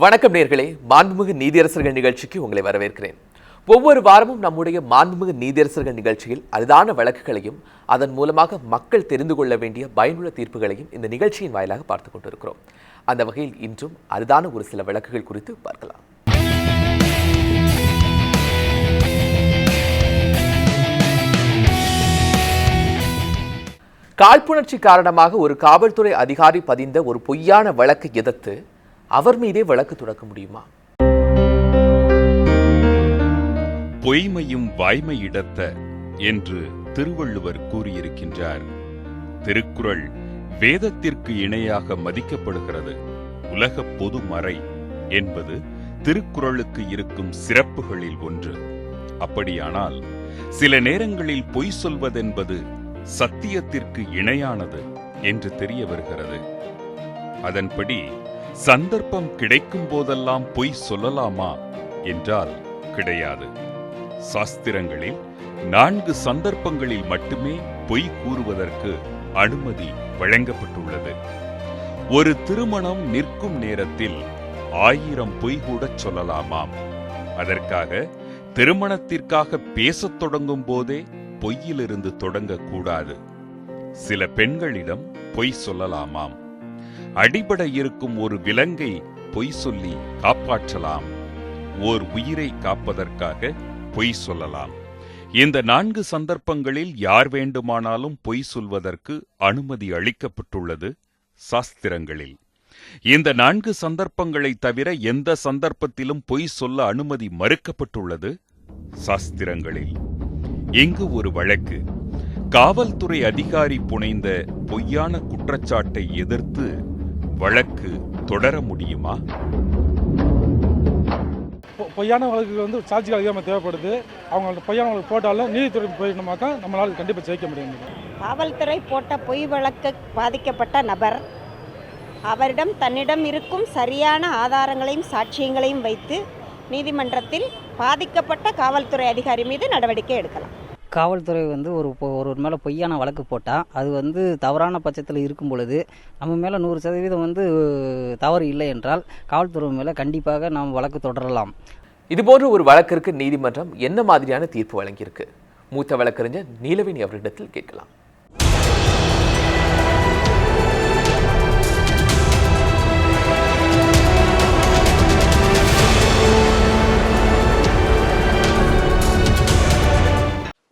வணக்கம் நேர்களே, மாண்புமிகு நீதியரசர்கள் நிகழ்ச்சிக்கு உங்களை வரவேற்கிறேன். ஒவ்வொரு வாரமும் நம்முடைய மாண்புமிகு நீதியரசர்கள் நிகழ்ச்சியில் அரிதான வழக்குகளையும் அதன் மூலமாக மக்கள் தெரிந்து கொள்ள வேண்டிய பயனுள்ள தீர்ப்புகளையும் இந்த நிகழ்ச்சியின் வாயிலாக பார்த்துக் கொண்டிருக்கிறோம். அந்த வகையில் இன்றும் அரிதான ஒரு சில வழக்குகள் குறித்து பார்க்கலாம். காழ்ப்புணர்ச்சி காரணமாக ஒரு காவல்துறை அதிகாரி பதிந்த ஒரு பொய்யான வழக்கை எதிர்த்து அவர் மீதே வழக்கு தொடக்க முடியுமா? பொய்மையும் வாய்மையிடத்த என்று திருவள்ளுவர் கூறியிருக்கின்றார். திருக்குறள் வேதத்திற்கு இணையாக மதிக்கப்படுகிறது. உலக பொது மறை என்பது திருக்குறளுக்கு இருக்கும் சிறப்புகளில் ஒன்று. அப்படியானால் சில நேரங்களில் பொய் சொல்வதென்பது சத்தியத்திற்கு இணையானது என்று தெரிய வருகிறது. அதன்படி சந்தர்ப்பம் கிடைக்கும் போதெல்லாம் பொய் சொல்லலாமா என்றால் கிடையாது. சாஸ்திரங்களில் 4 சந்தர்ப்பங்களில் மட்டுமே பொய் கூறுவதற்கு அனுமதி வழங்கப்பட்டுள்ளது. ஒரு திருமணம் நிற்கும் நேரத்தில் 1000 பொய் கூட சொல்லலாமாம். அதற்காக திருமணத்திற்காக பேசத் தொடங்கும் போதே பொய்யிலிருந்து தொடங்கக்கூடாது. சில பெண்களிடம் பொய் சொல்லலாமாம். அடிபட இருக்கும் ஒரு விலங்கை பொய் சொல்லி காப்பாற்றலாம். ஓர் உயிரை காப்பதற்காக பொய் சொல்லலாம். இந்த 4 சந்தர்ப்பங்களில் யார் வேண்டுமானாலும் பொய் சொல்வதற்கு அனுமதி அளிக்கப்பட்டுள்ளது சாஸ்திரங்களில். இந்த 4 சந்தர்ப்பங்களை தவிர எந்த சந்தர்ப்பத்திலும் பொய் சொல்ல அனுமதி மறுக்கப்பட்டுள்ளது சாஸ்திரங்களில். இங்கு ஒரு வழக்கு. காவல்துறை அதிகாரி புனைந்த பொய்யான குற்றச்சாட்டை எதிர்த்து வழக்கு தொடர முடியுமா? பொய்யான வழக்கு சாட்சிகள் அதிகமாக தேவைப்படுது. அவங்க பொய்யான வழக்கு போட்டாலும் நீதித்துறை போயிடணுமாக்கா நம்மளால் கண்டிப்பாக ஜெயிக்க முடியும். காவல்துறை போட்ட பொய் வழக்கு பாதிக்கப்பட்ட நபர் அவரிடம் தன்னிடம் இருக்கும் சரியான ஆதாரங்களையும் சாட்சியங்களையும் வைத்து நீதிமன்றத்தில் பாதிக்கப்பட்ட காவல்துறை அதிகாரி மீது நடவடிக்கை எடுக்கலாம். காவல்துறை ஒரு மேலே பொய்யான வழக்கு போட்டால் அது தவறான பட்சத்தில் இருக்கும் பொழுது நம்ம மேலே 100% தவறு இல்லை என்றால் காவல்துறை மேலே கண்டிப்பாக நாம் வழக்கு தொடரலாம். இதுபோன்ற ஒரு வழக்கிற்கு நீதிமன்றம் என்ன மாதிரியான தீர்ப்பு வழங்கியிருக்கு? மூத்த வழக்கறிஞர் நீலவேணி அவரிடத்தில் கேட்கலாம்.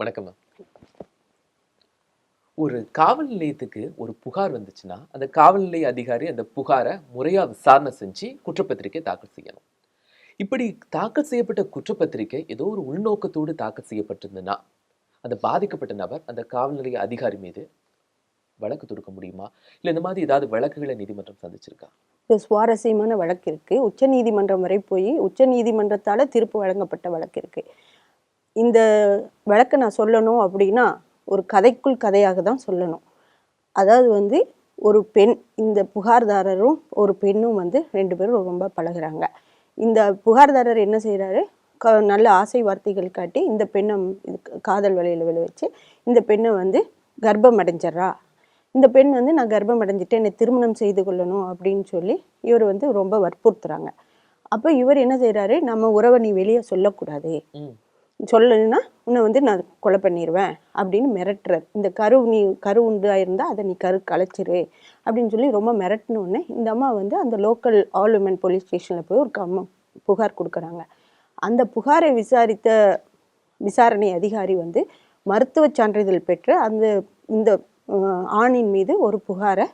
வணக்கம். ஒரு காவல் நிலையத்துக்கு ஒரு புகார் வந்துச்சுன்னா அந்த காவல் நிலைய அதிகாரி அந்த புகாரை முறையா விசாரணை செஞ்சு குற்றப்பத்திரிகை தாக்கல் செய்யணும். இப்படி தாக்கல் செய்யப்பட்ட குற்றப்பத்திரிகை ஏதோ ஒரு உள்நோக்கத்தோடு தாக்கல் செய்யப்பட்டிருந்ததுன்னா அந்த பாதிக்கப்பட்ட நபர் அந்த காவல் நிலைய அதிகாரி மீது வழக்கு தொடுக்க முடியுமா? இல்லை இந்த மாதிரி ஏதாவது வழக்குகளை நீதிமன்றம் சந்திச்சிருக்கா? சுவாரஸ்யமான வழக்கு இருக்கு. உச்ச நீதிமன்றம் வரை போய் உச்ச நீதிமன்றத்தால தீர்ப்பு வழங்கப்பட்ட வழக்கு இருக்கு. இந்த வழக்கை நான் சொல்லணும் அப்படின்னா ஒரு கதைக்குள் கதையாக தான் சொல்லணும். அதாவது ஒரு பெண், இந்த புகார்தாரரும் ஒரு பெண்ணும் 2 பேரும் ரொம்ப பழகுறாங்க. இந்த புகார்தாரர் என்ன செய்கிறாரு, நல்ல ஆசை வார்த்தைகள் காட்டி இந்த பெண்ணை காதல் வலையில் விழ வச்சு இந்த பெண்ணை கர்ப்பம் அடைஞ்சிட்றா. இந்த பெண் நான் கர்ப்பம் அடைஞ்சிட்டு என்னை திருமணம் செய்து கொள்ளணும் அப்படின்னு சொல்லி இவர் ரொம்ப வற்புறுத்துறாங்க. அப்போ இவர் என்ன செய்கிறாரு, நம்ம உறவை நீ வெளியே சொல்லக்கூடாது, சொல்லலைன்னா உன்னை நான் கொலை பண்ணிடுவேன் அப்படின்னு மிரட்டுறார். இந்த கரு உண்டாயிருந்தா அதை நீ கலைச்சிரு அப்படின்னு சொல்லி ரொம்ப மிரட்டினோடனே இந்த அம்மா அந்த லோக்கல் ஆல் உமன் போலீஸ் ஸ்டேஷனில் போய் ஒரு புகார் கொடுக்குறாங்க. அந்த புகாரை விசாரித்த விசாரணை அதிகாரி மருத்துவ சான்றிதழ் பெற்று இந்த ஆணின் மீது ஒரு புகாரை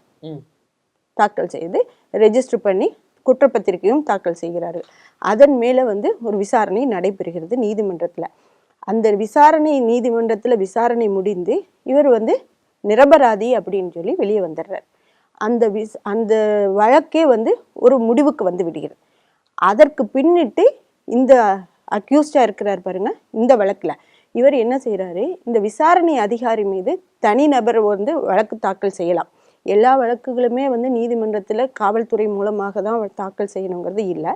தாக்கல் செய்து ரெஜிஸ்டர் பண்ணி குற்றப்பத்திரிகையும் தாக்கல் செய்கிறார்கள். அதன் மேலே ஒரு விசாரணை நடைபெறுகிறது நீதிமன்றத்தில். அந்த நீதிமன்றத்தில் விசாரணை முடிந்து இவர் நிரபராதி அப்படின்னு சொல்லி வெளியே வந்துடுறார். அந்த வழக்கே ஒரு முடிவுக்கு விடுகிறது. அதற்கு பின்னிட்டு இந்த அக்யூஸ்டாக இருக்கிறார் பாருங்க, இந்த வழக்கில் இவர் என்ன செய்கிறாரு, இந்த விசாரணை அதிகாரி மீது தனிநபர் வழக்கு தாக்கல் செய்யலாம். எல்லா வழக்குகளுமே நீதிமன்றத்தில் காவல்துறை மூலமாக தான் தாக்கல் செய்யணுங்கிறது இல்லை.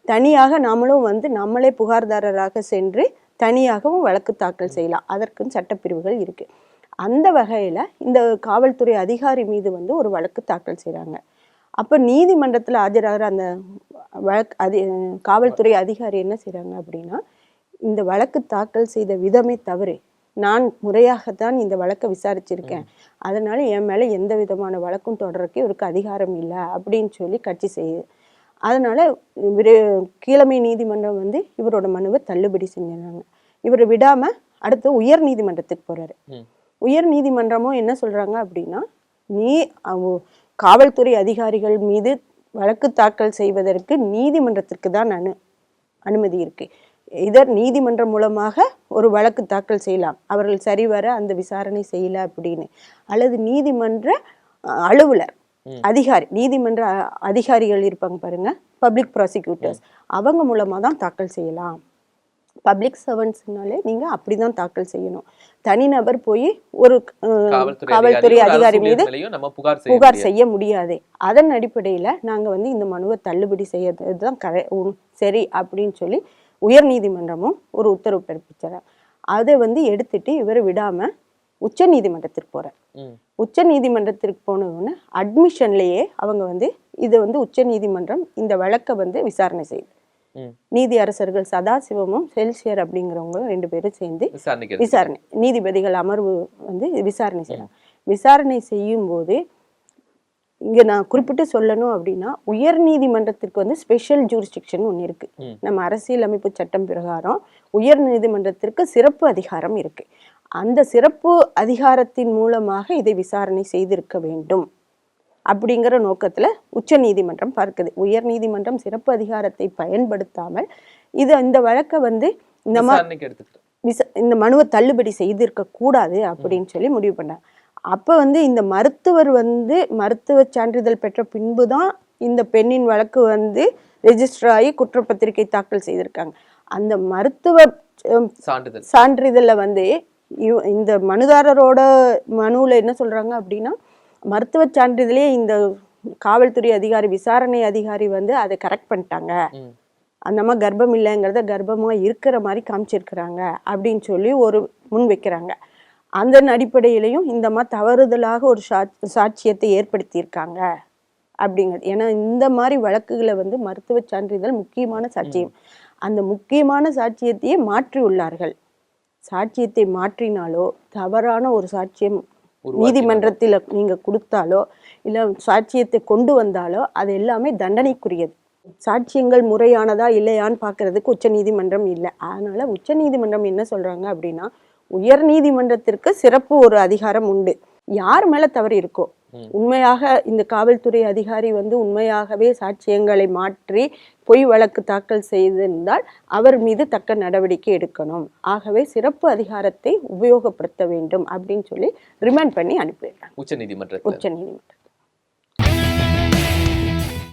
தனியாக நாமளும் நம்மளே புகார்தாரராக சென்று தனியாகவும் வழக்கு தாக்கல் செய்யலாம். அதற்குன்னு சட்டப்பிரிவுகள் இருக்குது. அந்த வகையில் இந்த காவல்துறை அதிகாரி மீது ஒரு வழக்கு தாக்கல் செய்கிறாங்க. அப்போ நீதிமன்றத்தில் ஆஜராகிற அந்த காவல்துறை அதிகாரி என்ன செய்கிறாங்க அப்படின்னா, இந்த வழக்கு தாக்கல் செய்த விதமே தவறு, நான் முறையாகத்தான் இந்த வழக்கை விசாரிச்சிருக்கேன், அதனால என் மேலே எந்த விதமான வழக்கும் தொடர்றதுக்கு இவருக்கு அதிகாரம் இல்லை அப்படின்னு சொல்லி கட்சி செய்யுது. அதனால கீழமை நீதிமன்றம் வந்து இவரோட மனுவை தள்ளுபடி செஞ்சிடறாங்க. இவரை விடாம அடுத்து உயர் நீதிமன்றத்துக்கு போறாரு. உயர் நீதிமன்றமும் என்ன சொல்றாங்க அப்படின்னா, நீ காவல்துறை அதிகாரிகள் மீது வழக்கு தாக்கல் செய்வதற்கு நீதிமன்றத்திற்கு தான் அனுமதி இருக்கு. இதர் நீதிமன்றம் மூலமாக ஒரு வழக்கு தாக்கல் செய்யலாம், அவர்கள் சரிவர அந்த விசாரணை செய்யல அப்படின்னு, அல்லது நீதிமன்ற அலுவலர் அதிகாரி, நீதிமன்ற அதிகாரிகள் இருப்பாங்க பாருங்க, பப்ளிக் ப்ராசிக்யூட்டர்ஸ், அவங்க மூலமா தான் தாக்கல் செய்யலாம். பப்ளிக் சர்வன்ட்ஸ்னாலே நீங்க அப்படிதான் தாக்கல் செய்யணும். தனிநபர் போய் ஒரு காவல்துறை அதிகாரி மீது புகார் செய்ய முடியாது. அதன் அடிப்படையில நாங்க வந்து இந்த மனுவை தள்ளுபடி செய்யறதுதான் சரி அப்படின்னு சொல்லி உயர் நீதிமன்றமும் ஒரு உத்தரவு பிறப்பிச்சார். அதை வந்து எடுத்துட்டு இவரை விடாம உச்ச நீதிமன்றத்திற்கு போறார். உச்ச நீதிமன்றத்திற்கு போனவொன்னு அட்மிஷன்லயே அவங்க வந்து இதை வந்து உச்ச நீதிமன்றம் இந்த வழக்கை வந்து விசாரணை செய்யுது. நீதி அரசர்கள் சதாசிவமும் செல்சியர் அப்படிங்கிறவங்க 2 பேரும் சேர்ந்து விசாரணை, நீதிபதிகள் அமர்வு வந்து விசாரணை செய்யறாங்க. விசாரணை செய்யும் போது இங்க நான் குறிப்பிட்டு சொல்லணும் அப்படின்னா, உயர் நீதிமன்றத்திற்கு வந்து ஸ்பெஷல் ஜூரிஸ்டிக்ஷன் ஒன்று இருக்கு. நம்ம அரசியலமைப்பு சட்டம் பிரகாரம் உயர் நீதிமன்றத்திற்கு சிறப்பு அதிகாரம் இருக்கு. அந்த சிறப்பு அதிகாரத்தின் மூலமாக இதை விசாரணை செய்திருக்க வேண்டும் அப்படிங்கிற நோக்கத்துல உச்ச நீதிமன்றம் பார்க்குது. உயர் நீதிமன்றம் சிறப்பு அதிகாரத்தை பயன்படுத்தாமல் இந்த வழக்கை வந்து இந்த மனுவை தள்ளுபடி செய்திருக்க கூடாது அப்படின்னு சொல்லி முடிவு பண்ணாங்க. அப்ப வந்து இந்த மருத்துவர் வந்து மருத்துவ சான்றிதழ் பெற்ற பின்புதான் இந்த பெண்ணின் வழக்கு வந்து ரெஜிஸ்டர் ஆகி குற்றப்பத்திரிகை தாக்கல் செய்திருக்காங்க. அந்த மருத்துவ சான்றிதழ்ல வந்து இந்த மனுதாரரோட மனுவுல என்ன சொல்றாங்க அப்படின்னா, மருத்துவ சான்றிதழே இந்த காவல்துறை அதிகாரி, விசாரணை அதிகாரி வந்து அதை கரெக்ட் பண்ணிட்டாங்க, அந்த அம்மா கர்ப்பம் இல்லைங்கிறத கர்ப்பமா இருக்கிற மாதிரி காமிச்சிருக்கிறாங்க அப்படின்னு சொல்லி ஒரு முன் வைக்கிறாங்க. அந்த அடிப்படையிலையும் இந்த அம்மா தவறுதலாக ஒரு சாட்சியத்தை ஏற்படுத்தியிருக்காங்க அப்படிங்கிறது. ஏன்னா இந்த மாதிரி வழக்குகளை வந்து மருத்துவ சான்றிதழ் முக்கியமான சாட்சியம், அந்த முக்கியமான சாட்சியத்தையே மாற்றி உள்ளார்கள். சாட்சியத்தை மாற்றினாலோ தவறான ஒரு சாட்சியம் நீதிமன்றத்தில் நீங்க கொடுத்தாலோ இல்ல சாட்சியத்தை கொண்டு வந்தாலோ அது எல்லாமே தண்டனைக்குரியது. சாட்சியங்கள் முறையானதா இல்லையான்னு பாக்குறதுக்கு உச்ச நீதிமன்றம் இல்லை. அதனால உச்ச நீதிமன்றம் என்ன சொல்றாங்க அப்படின்னா, உயர் நீதிமன்றத்திற்கு சிறப்பு ஒரு அதிகாரம் உண்டு. யார் மேல தவறு இருக்கோ, உண்மையாக இந்த காவல்துறை அதிகாரி வந்து உண்மையாகவே சாட்சியங்களை மாற்றி பொய் வழக்கு தாக்கல் செய்திருந்தால் அவர் மீது தக்க நடவடிக்கை எடுக்கணும். ஆகவே சிறப்பு அதிகாரத்தை உபயோகப்படுத்த வேண்டும் அப்படின்னு சொல்லி ரிமாண்ட் பண்ணி அனுப்பிடுறாங்க உச்ச நீதிமன்றம்.